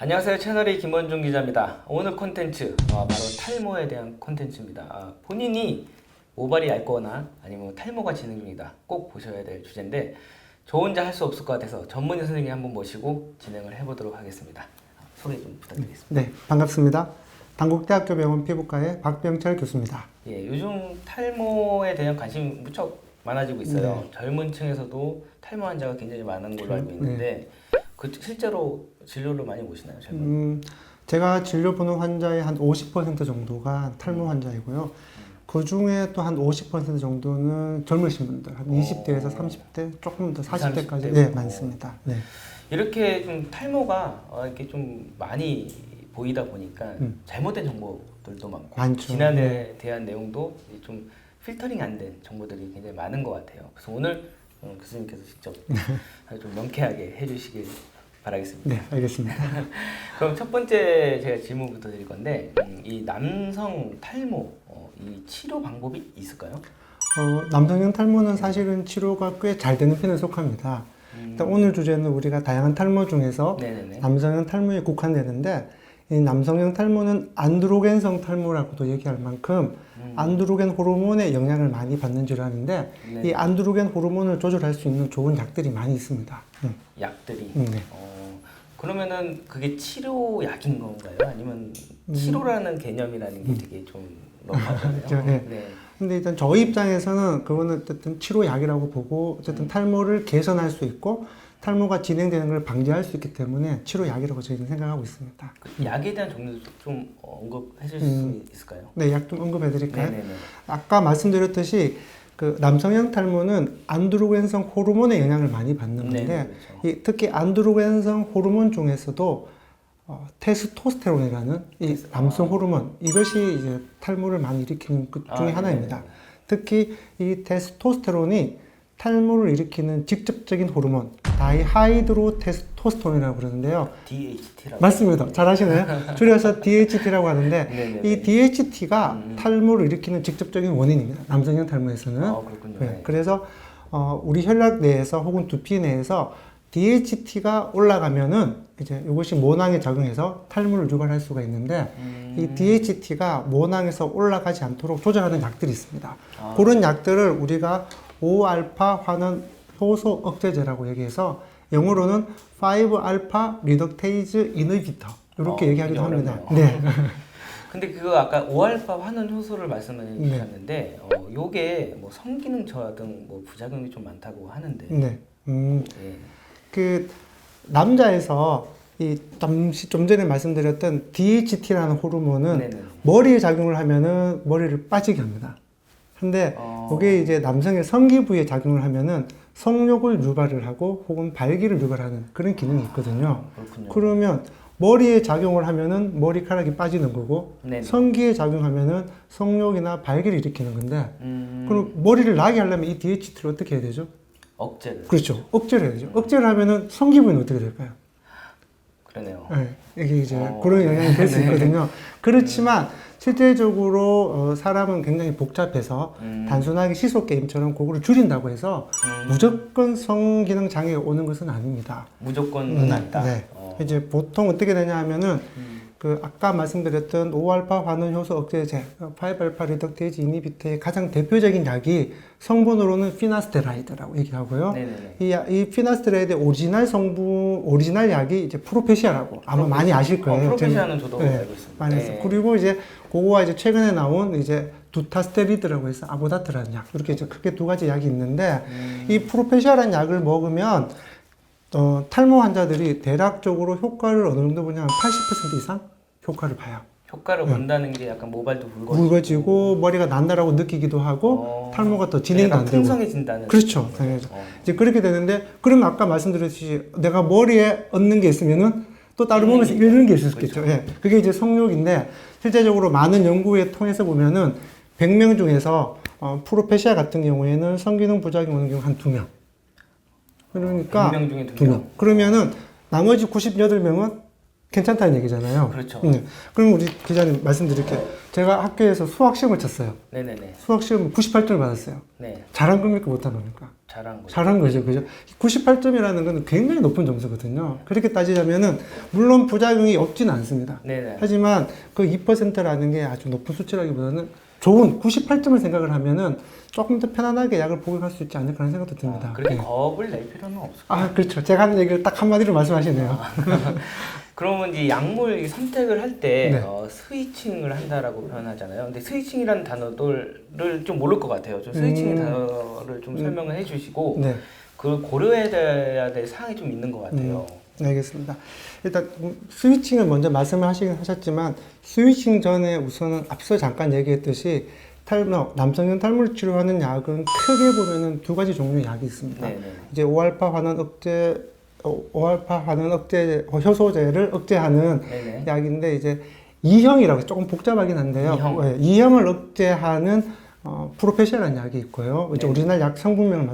안녕하세요. 채널의 김원중 기자입니다. 오늘 콘텐츠 바로 탈모에 대한 콘텐츠입니다. 본인이 모발이 얇거나 아니면 탈모가 진행 중이다. 꼭 보셔야 될 주제인데 저 혼자 할 수 없을 것 같아서 전문의 선생님 한번 모시고 진행을 해보도록 하겠습니다. 소개 좀 부탁드리겠습니다. 네, 반갑습니다. 단국대학교 병원 피부과의 박병철 교수입니다. 예, 요즘 탈모에 대한 관심이 무척 많아지고 있어요. 네. 젊은 층에서도 탈모 환자가 굉장히 많은 걸로 알고 있는데 실제로 진료를 많이 오시나요? 제가 진료 보는 환자의 한 50% 정도가 탈모 환자이고요. 그 중에 또 한 50% 정도는 젊으신 분들, 한 20대에서 30대, 조금 더 40대까지 네, 많습니다. 네. 이렇게 좀 탈모가 이렇게 좀 많이 보이다 보니까 잘못된 정보들도 많고 많죠. 질환에 대한 내용도 좀 필터링 안 된 정보들이 굉장히 많은 것 같아요. 그래서 오늘 교수님께서 직접 좀 명쾌하게 해주시길 바라겠습니다. 네, 알겠습니다. 그럼 첫 번째 제가 질문부터 드릴 건데 이 남성 탈모 이 치료 방법이 있을까요? 남성형 탈모는 사실은 치료가 꽤 잘 되는 편에 속합니다. 일단 오늘 주제는 우리가 다양한 탈모 중에서 네네네. 남성형 탈모에 국한되는데 이 남성형 탈모는 안드로겐성 탈모라고도 얘기할 만큼 안드로겐 호르몬의 영향을 많이 받는 질환인데 네. 이 안드로겐 호르몬을 조절할 수 있는 좋은 약들이 많이 있습니다. 약들이. 네. 그러면은 그게 치료약인 건가요? 아니면 치료라는 개념이라는 게 되게 좀 넓어져요. 네. 네. 근데 일단 저희 입장에서는 그거는 어쨌든 치료약이라고 보고 어쨌든 탈모를 개선할 수 있고 탈모가 진행되는 걸 방지할 수 있기 때문에 치료약이라고 저희는 생각하고 있습니다. 그 약에 대한 종류도 좀 언급해 주실 수 있을까요? 네, 약 좀 언급해 드릴까요? 네네네. 아까 말씀드렸듯이 그 남성형 탈모는 안드로겐성 호르몬의 영향을 많이 받는 건데 네, 그렇죠. 특히 안드로겐성 호르몬 중에서도 테스토스테론이라는 이 남성 호르몬 이것이 이제 탈모를 많이 일으키는 것 중에 하나입니다. 네네네. 특히 이 테스토스테론이 탈모를 일으키는 직접적인 호르몬 다이하이드로 테스토스테론이라고 그러는데요. DHT라고. 맞습니다. 잘하시네요. 줄여서 DHT라고 하는데 네네네. 이 DHT가 탈모를 일으키는 직접적인 원인입니다. 남성형 탈모에서는. 그렇군요. 네, 네. 그래서 우리 혈액 내에서 혹은 두피 내에서 DHT가 올라가면은 이제 이것이 모낭에 작용해서 탈모를 유발할 수가 있는데 이 DHT가 모낭에서 올라가지 않도록 조절하는 약들이 있습니다. 그런 약들을 우리가 5알파 환원 효소 억제제라고 얘기해서 영어로는 5알파 리덕테이즈 이너비터 이렇게 얘기하기도 합니다. 네. 근데 그거 아까 5알파 환원 효소를 말씀해 주셨는데 요게 뭐 성기능 저하 등 뭐 부작용이 좀 많다고 하는데. 네. 네. 그 남자에서 좀 전에 말씀드렸던 DHT라는 호르몬은 네네. 머리에 작용을 하면은 머리를 빠지게 합니다. 근데 그게 이제 남성의 성기 부위에 작용을 하면은 성욕을 유발을 하고 혹은 발기를 유발하는 그런 기능이 있거든요. 그렇군요. 그러면 머리에 작용을 하면은 머리카락이 빠지는 거고 네네. 성기에 작용하면은 성욕이나 발기를 일으키는 건데 그럼 머리를 나게 하려면 이 DHT를 어떻게 해야 되죠? 억제를. 그렇죠. 억제를 해야죠. 억제를 하면은 성기 부위는 어떻게 될까요? 그러네요. 네, 이게 이제 그런 영향이 될 수 있거든요. 그렇지만 실제적으로 사람은 굉장히 복잡해서 단순하게 시소 게임처럼 그거를 줄인다고 해서 무조건 성기능 장애가 오는 것은 아닙니다. 무조건은 아니다. 네. 이제 보통 어떻게 되냐 하면은 그 아까 말씀드렸던 5알파 환원 효소 억제제, 5알파 리덕테이즈 이니비터의 가장 대표적인 약이 성분으로는 피나스테라이드라고 얘기하고요. 네네네. 이 피나스테라이드의 오리지널 약이 이제 프로페시아라고 아마 많이 아실 거예요. 프로페시아는 저도 네, 알고 있습니다. 많이 했어요. 그리고 이제 그거와 이제 최근에 나온 이제 두타스테리드라고 해서 아보다트라는 약 이렇게 이제 크게 두 가지 약이 있는데 이 프로페시아라는 약을 먹으면 탈모 환자들이 대략적으로 효과를 어느 정도 보냐면 80% 이상 효과를 봐요. 효과를 본다는 게 약간 모발도 굵어지고 머리가 난다라고 느끼기도 하고 탈모가 더 진행도 안 되고 풍성해진다는. 그렇죠. 당연하죠. 이제 그렇게 되는데 그러면 아까 말씀드렸듯이 내가 머리에 얹는 게 있으면은 또 다른 몸에서 잃는 게 있을 수 있겠죠. 예. 그게 이제 성욕인데 실제적으로 많은 연구에 통해서 보면은 100명 중에서 프로페시아 같은 경우에는 성기능 부작용 오는 경우 한 2명. 그러니까 100명 중에 2명. 그러면은 나머지 98명은 괜찮다는 얘기잖아요. 그렇죠. 그럼 우리 기자님 말씀드릴게요. 제가 학교에서 수학 시험을 쳤어요. 네네네. 수학 시험 98점을 받았어요. 네. 잘한 겁니까 못한 겁니까? 잘한 거죠. 잘한 거죠, 그죠? 98점이라는 건 굉장히 높은 점수거든요. 그렇게 따지자면은 물론 부작용이 없지는 않습니다. 네네. 하지만 그 2%라는 게 아주 높은 수치라기보다는 좋은 98점을 생각을 하면은 조금 더 편안하게 약을 복용할 수 있지 않을까 하는 생각도 듭니다. 그렇게 네. 겁을 낼 필요는 없을 것 아, 그렇죠. 제가 하는 얘기를 딱 한마디로 말씀하시네요. 그러면 이 약물 선택을 할 때 네. 스위칭을 한다라고 표현하잖아요. 근데 스위칭이라는 단어를 좀 모를 것 같아요. 좀 스위칭의 단어를 좀 설명을 해주시고 네. 그 고려해야 될 사항이 좀 있는 것 같아요. 알겠습니다. 일단 스위칭을 먼저 말씀을 하셨지만 스위칭 전에 우선은 앞서 잠깐 얘기했듯이 남성형 탈모를 치료하는 약은 크게 보면은 두 가지 종류의 약이 있습니다. 네네. 이제 5알파 환원 억제 효소제를 억제하는 네네. 약인데 이제 2형이라고 조금 복잡하긴 한데요. 2형. 네, 2형을 억제하는 프로페시아라는 약이 있고요. 이제 네. 오리지널 약 상품명을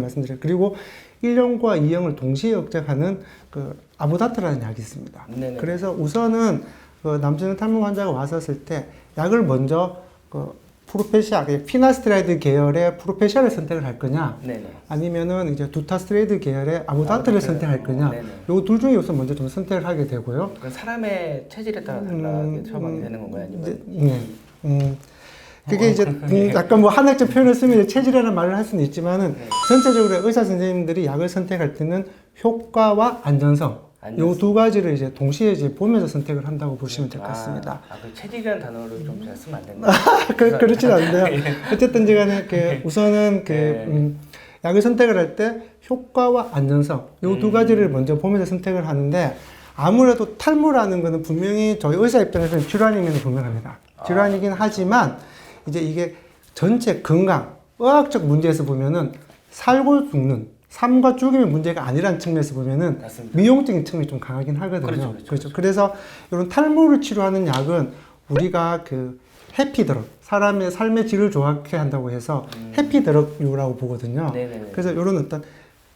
말씀드려요. 그리고 1형과 2형을 동시에 억제하는 그 아보다트라는 약이 있습니다. 네네. 그래서 우선은 그 남성 탈모 환자가 왔었을 때 약을 먼저 그 프로페시아, 피나스트라이드 계열의 프로페시아를 선택을 할 거냐, 네네. 아니면은 이제 두타스트레이드 계열의 아보다트를 선택할 거냐, 네네. 요 둘 중에 우선 먼저 좀 선택을 하게 되고요. 그 사람의 체질에 따라 달라게 처방이 되는 건가요? 아니면 네. 그게 이제 약간 뭐 한학적 표현을 쓰면 이제 체질이라는 말을 할 수는 있지만은 네. 전체적으로 의사 선생님들이 약을 선택할 때는 효과와 안전성 요 두 가지를 이제 동시에 이제 보면서 선택을 한다고 보시면 될 것 같습니다. 그 체질이라는 단어를 좀 제가 쓰면 안 된다. 그렇진 않은데요. 어쨌든 간에 우선은 네. 약을 선택을 할 때 효과와 안전성 요 두 가지를 먼저 보면서 선택을 하는데 아무래도 탈모라는 거는 분명히 저희 의사 입장에서는 질환이면 분명합니다. 질환이긴 하지만 이제 이게 전체 건강, 의학적 문제에서 보면은 살고 죽는 삶과 죽음의 문제가 아니라는 측면에서 보면은 맞습니다. 미용적인 측면이 좀 강하긴 하거든요. 그렇죠. 그래서 이런 탈모를 치료하는 약은 우리가 그 해피드럭, 사람의 삶의 질을 좋게 한다고 해서 해피드럭류라고 보거든요. 네네네. 그래서 이런 어떤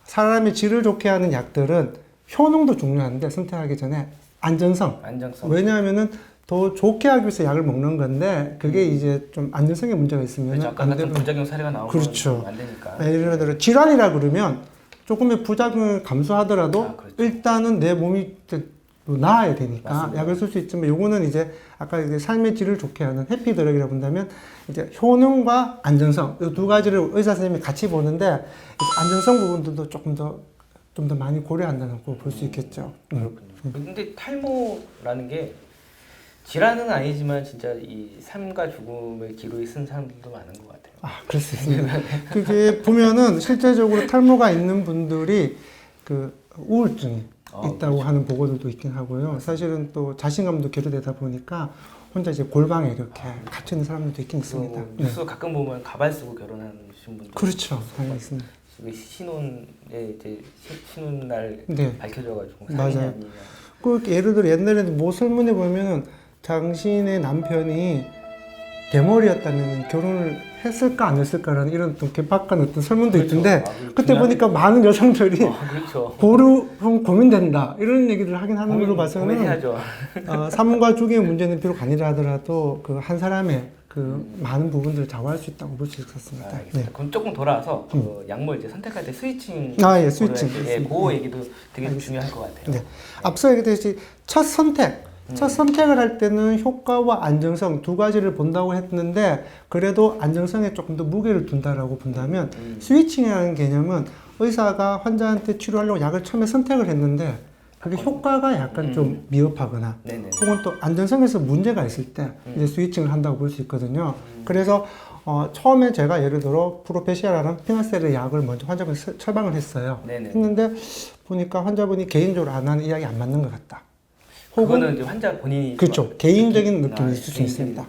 사람의 질을 좋게 하는 약들은 효능도 중요한데 선택하기 전에 안전성. 왜냐하면은 더 좋게 하기 위해서 약을 먹는 건데 그게 이제 좀 안전성에 문제가 있으면 그렇죠. 아까 같은 부작용 사례가 나오면 그렇죠. 안 되니까. 예를 들어 질환이라 그러면 조금의 부작용을 감수하더라도 그렇죠. 일단은 내 몸이 나아야 되니까 맞습니다. 약을 쓸 수 있지만 요거는 이제 아까 이제 삶의 질을 좋게 하는 해피드럭이라고 본다면 이제 효능과 안전성 이 두 가지를 의사 선생님이 같이 보는데 안전성 부분들도 조금 더 좀 더 많이 고려한다는 걸 볼 수 있겠죠. 그렇군요. 근데 탈모라는 게 질환은 아니지만 진짜 이 삶과 죽음의 기로에 쓴 사람들도 많은 것 같아요. 그럴 수 있습니다. 그게 보면은 실제적으로 탈모가 있는 분들이 그 우울증이 있다고 그렇죠. 하는 보고들도 있긴 하고요. 사실은 또 자신감도 결여되다 보니까 혼자 이제 골방에 이렇게 갇혀 있는 사람들도 있긴 있습니다. 뉴스 가끔 보면 가발 쓰고 결혼하신 분들. 그렇죠. 당연히 있습니다. 신혼에 이제 신혼 날 네. 밝혀져가지고 맞아요. 사귀냐 아니냐. 그 예를 들어 옛날에는 뭐 설문에 보면은 당신의 남편이 대머리였다면 결혼을 했을까 안 했을까라는 이런 또 개박한 어떤 설문도 그렇죠. 있던데 그때 중요한- 보니까 많은 여성들이 그렇죠. 고민된다 이런 얘기를 하긴 하는 걸로 봐서는 고민해야죠. 삶과 죽음의 문제는 비록 아니라 하더라도 그 한 사람의 그 많은 부분들을 좌우할 수 있다고 볼 수 있었습니다. 알겠습니다. 그럼 조금 돌아와서 그 약물 이제 선택할 때 스위칭. 스위칭. 그 얘기도 되게 중요할 것 같아요. 네. 앞서 얘기했듯이 첫 선택을 할 때는 효과와 안정성 두 가지를 본다고 했는데 그래도 안정성에 조금 더 무게를 둔다라고 본다면 스위칭이라는 개념은 의사가 환자한테 치료하려고 약을 처음에 선택을 했는데 그게 효과가 약간 좀 미흡하거나 네네. 혹은 또 안전성에서 문제가 있을 때 이제 스위칭을 한다고 볼 수 있거든요. 그래서 처음에 제가 예를 들어 프로페시아라는 피나스테르 약을 먼저 환자분이 처방을 했어요. 네네. 했는데 보니까 환자분이 개인적으로 나는 이 약이 안 맞는 것 같다. 그거는 이제 환자 본인이 그렇죠. 개인적인 느낌이 있을 수 있습니다.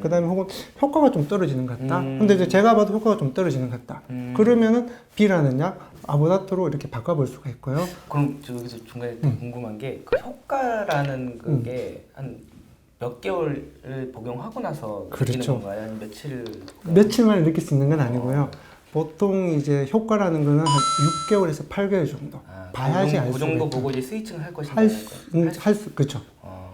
그 다음에 혹은 효과가 좀 떨어지는 것 같다. 근데 이제 제가 봐도 효과가 좀 떨어지는 것 같다. 그러면은 B라는 약, 아보다트로 이렇게 바꿔볼 수가 있고요. 그럼 여기서 중간에 궁금한 게 그 효과라는 그게 한 몇 개월을 복용하고 나서 느끼는 그렇죠. 건가요? 아니면 며칠? 며칠 만에 느낄 수 있는 건 아니고요. 보통 이제 효과라는 거는 한 6개월에서 8개월 정도 봐야지 알 그 수가 정도 있다. 보고 이제 스위칭을 할 것인가 그렇죠. 어.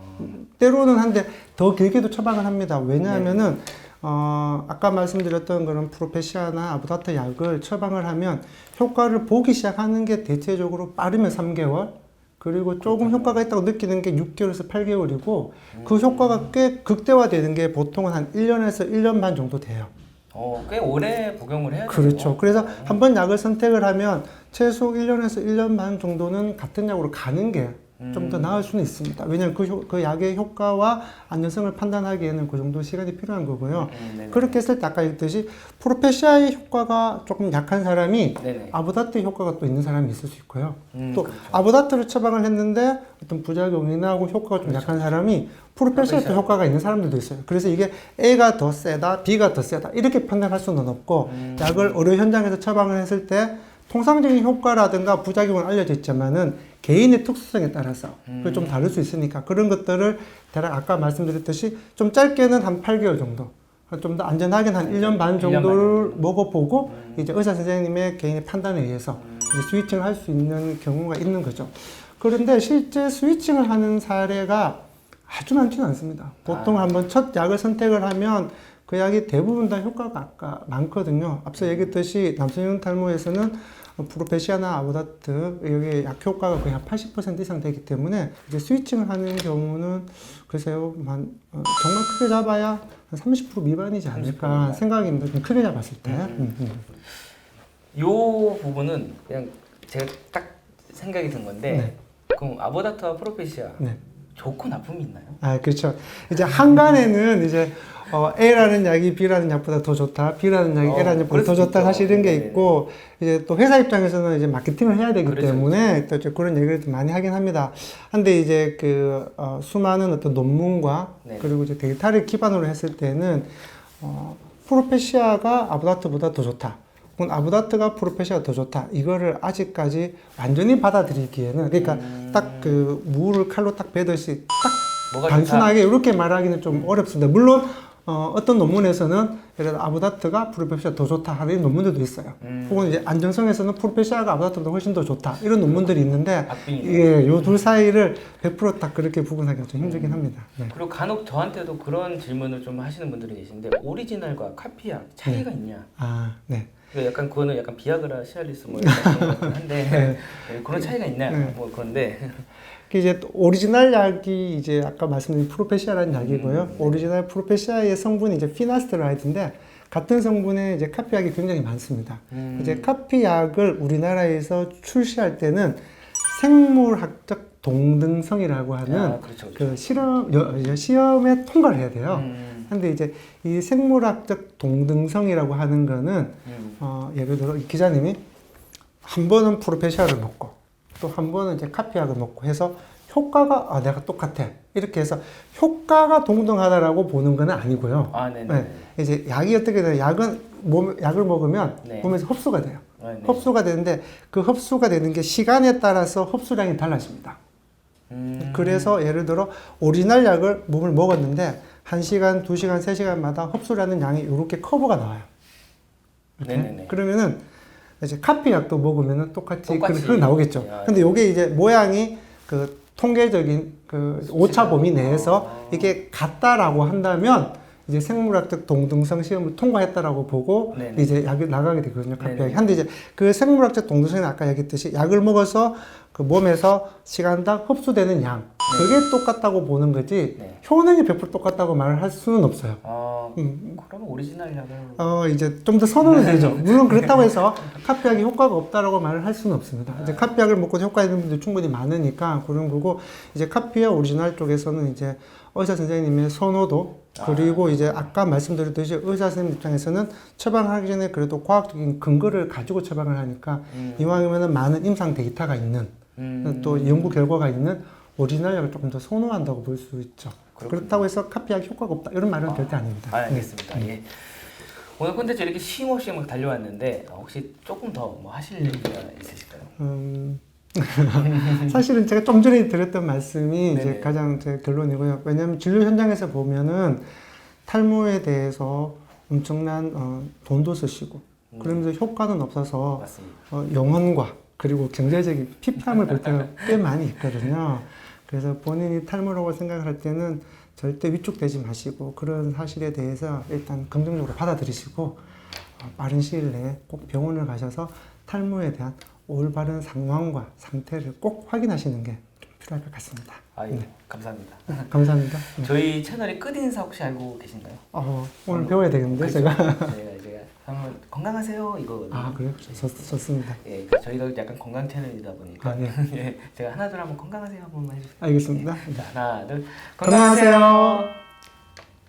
때로는 한데 더 길게도 처방을 합니다. 왜냐하면은 아까 말씀드렸던 그런 프로페시아나 아보다트 약을 처방을 하면 효과를 보기 시작하는 게 대체적으로 빠르면 3개월, 그리고 조금 효과가 있다고 느끼는 게 6개월에서 8개월이고 그 효과가 꽤 극대화되는 게 보통은 한 1년에서 1년 반 정도 돼요. 꽤 오래 복용을 해야 돼요. 그렇죠. 그래서 한 번 약을 선택을 하면 최소 1년에서 1년 반 정도는 같은 약으로 가는 게 좀 더 나을 수는 있습니다. 왜냐하면 그 약의 효과와 안전성을 판단하기에는 그 정도 시간이 필요한 거고요. 그렇게 했을 때 아까 얘기했듯이 프로페시아의 효과가 조금 약한 사람이 네네. 아보다트 효과가 또 있는 사람이 있을 수 있고요. 또 그렇죠. 아보다트를 처방을 했는데 어떤 부작용이나 하고 효과가 좀 약한 사람이 프로페시아에 또 효과가 있는 사람들도 있어요. 그래서 이게 A가 더 세다, B가 더 세다 이렇게 판단할 수는 없고 약을 의료 현장에서 처방을 했을 때 통상적인 효과라든가 부작용은 알려져 있지만은 개인의 특수성에 따라서 그걸 좀 다를 수 있으니까 그런 것들을 대략 아까 말씀드렸듯이 좀 짧게는 한 8개월 정도, 좀 더 안전하게는 한 1년 반 정도를 먹어보고 이제 의사 선생님의 개인의 판단에 의해서 이제 스위칭을 할 수 있는 경우가 있는 거죠. 그런데 실제 스위칭을 하는 사례가 아주 많지는 않습니다. 보통 한번 첫 약을 선택을 하면 그 약이 대부분 다 효과가 아까 많거든요. 앞서 얘기했듯이 남성형 탈모에서는 프로페시아나 아보다트 여기 약 효과가 거의 한 80% 이상 되기 때문에 이제 스위칭을 하는 경우는 글쎄요, 정말 크게 잡아야 한 30% 미만이지 않을까 생각입니다. 좀 크게 잡았을 때. 요 부분은 그냥 제가 딱 생각이 든 건데 네. 그럼 아보다트와 프로페시아 네. 좋고 나쁨이 있나요? 아, 그렇죠. 이제 한간에는 이제 A라는 약이 B라는 약보다 더 좋다, B라는 약이 A라는 약보다 더 좋다, 사실 이런 게 있고, 이제 또 회사 입장에서는 이제 마케팅을 해야 되기 때문에 또 이제 그런 얘기를 좀 많이 하긴 합니다. 근데 이제 수많은 어떤 논문과 그리고 이제 데이터를 기반으로 했을 때는, 프로페시아가 아보다트보다 더 좋다. 혹은 아보다트가 프로페시아가 더 좋다. 이거를 아직까지 완전히 받아들이기에는, 그러니까 딱 무를 칼로 딱 베듯이 딱 단순하게 이렇게 말하기는 좀 어렵습니다. 물론 어떤 논문에서는 예를 들어 아보다트가 프로페시아가 더 좋다 하는 논문들도 있어요. 혹은 이제 안전성에서는 프로페시아가 아보다트보다 훨씬 더 좋다 이런 논문들이 있는데 예, 요 둘 사이를 100%딱 그렇게 구분하기가 좀 힘들긴 합니다. 네. 그리고 간혹 저한테도 그런 질문을 좀 하시는 분들이 계신데 오리지널과 카피약 차이가 있냐? 아, 네. 약간 그거는 약간 비아그라, 시알리스 뭐 이런 거 한데 그런 차이가 있냐? 뭐 그런데 이제 오리지널 약이 이제 아까 말씀드린 프로페시아라는 약이고요. 오리지널 프로페시아의 성분이 이제 피나스테로이드인데 같은 성분의 이제 카피약이 굉장히 많습니다. 이제 카피약을 우리나라에서 출시할 때는 생물학적 동등성이라고 하는 그 시험에 통과를 해야 돼요. 근데 이제 이 생물학적 동등성이라고 하는 거는 예를 들어 이 기자님이 한 번은 프로페시아를 먹고 또 한 번은 이제 카피약을 먹고 해서 효과가 내가 똑같아 이렇게 해서 효과가 동등하다라고 보는 건 아니고요. 네. 이제 약이 어떻게 돼요? 약을 먹으면 몸에서 흡수가 돼요. 흡수가 되는데 그 흡수가 되는 게 시간에 따라서 흡수량이 달라집니다. 그래서 예를 들어 오리지널 약을 몸을 먹었는데 1시간, 2시간, 3시간마다 흡수라는 양이 이렇게 커브가 나와요. 그러면은 이제 카피약도 먹으면은 똑같이 나오겠죠. 근데 요게 이제 모양이 통계적인 오차 범위 내에서 이게 같다라고 한다면 이제 생물학적 동등성 시험을 통과했다라고 보고 이제 약이 나가게 되거든요. 카피약이. 근데 이제 그 생물학적 동등성은 아까 얘기했듯이 약을 먹어서 그 몸에서 시간당 흡수되는 양 그게 똑같다고 보는 거지 효능이 100% 똑같다고 말을 할 수는 없어요. 그러면 오리지널 약을 이제 좀 더 선호는 되죠. 물론 그렇다고 해서 카피약이 효과가 없다라고 말을 할 수는 없습니다. 이제 카피약을 먹고 효과 있는 분들 충분히 많으니까 그런 거고 이제 카피약 오리지널 쪽에서는 이제 의사 선생님의 선호도 그리고 이제 아까 말씀드렸듯이 의사 선생님 입장에서는 처방하기 전에 그래도 과학적인 근거를 가지고 처방을 하니까 이왕이면은 많은 임상 데이터가 있는 또 연구 결과가 있는 오리지널 약을 조금 더 선호한다고 볼 수 있죠. 그렇다고 해서 카피약 효과가 없다 이런 말은 절대 아닙니다. 알겠습니다. 예. 오늘 콘텐츠 이렇게 쉼없이 막 달려왔는데 혹시 조금 더 뭐 하실 얘기가 있으실까요? 사실은 제가 좀 전에 드렸던 말씀이 이제 가장 제 결론이고요. 왜냐하면 진료 현장에서 보면은 탈모에 대해서 엄청난 돈도 쓰시고 그러면서 효과는 없어서 맞습니다. 영혼과 그리고 경제적인 피폐함을 볼 때가 꽤 많이 있거든요. 그래서 본인이 탈모라고 생각을 할 때는 절대 위축되지 마시고 그런 사실에 대해서 일단 긍정적으로 받아들이시고 빠른 시일 내에 꼭 병원을 가셔서 탈모에 대한 올바른 상황과 상태를 꼭 확인하시는 게 좀 필요할 것 같습니다. 아유, 감사합니다. 감사합니다. 저희 채널의 끝인사 혹시 알고 계신가요? 오늘 배워야 되겠는데 그렇죠. 제가. 제가 한번 건강하세요 이거거든요. 그래요? 좋습니다. 예, 저희가 약간 건강 채널이다 보니까 네. 예, 제가 하나 둘 한번 건강하세요 한 번만 해주세요. 알겠습니다. 자, 하나 둘 건강하세요.